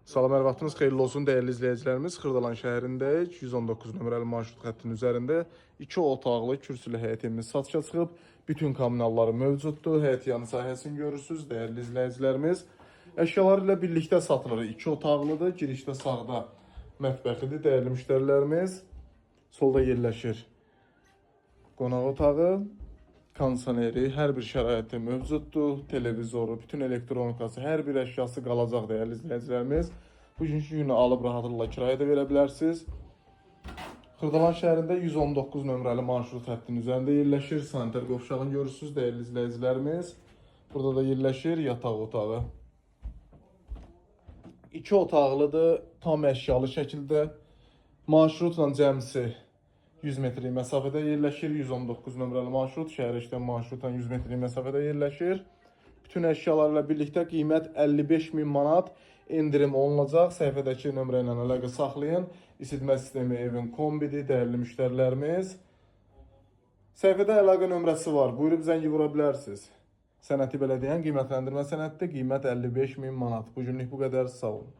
Salam, hər vaxtınız xeyirli olsun dəyərli izləyicilərimiz. Xırdalan şəhərindəyik. 119 nömrəli marşrut xəttinin üzərində 2 otaqlı kürsülü həyət evimiz satışa çıxıb. Bütün kommunalları mövcuddur. Həyət yanı sahəsini görürsünüz dəyərli izləyicilərimiz. Əşyalar ilə birlikdə satılır. 2 otaqlıdır. Girişdə sağda mətbəxidir dəyərli müştərilərimiz. Solda yerləşir qonaq otağı. Kondisioneri hər bir şəraiti mövcuddur. Televizoru, bütün elektronikası, hər bir əşyası qalacaq dəyərli izləyicilərimiz. Bugünkü günü alıb rahatlıqla kirayə də verə bilərsiniz. Xırdalan şəhərində 119 nömrəli marşrut xəttinin üzərində yerləşir. Sanitar qovşağını görürsünüz dəyərli izləyicilərimiz. Burada da yerləşir yataq otağı. 2 otaqlıdır, tam əşyalı şəkildə. Marşrutla cəmsi 100 metrik məsafədə yerləşir. 119 nömrəli marşrut, şəhərə işləyən marşrutdan 100 metrik məsafədə yerləşir. Bütün əşyalarla birlikdə qiymət 55.000 manat endirim olunacaq. Səhifədəki nömrə ilə əlaqə saxlayın. İsitmə sistemi evin kombidir, dəyərli müştərilərimiz. Səhifədə əlaqə nömrəsi var. Buyurub zəngi vura bilərsiniz. Sənəti belədiyənin qiymətləndirmə sənədidir. Qiymət 55.000 manat. Bu günlük bu qədər. Sağ olun.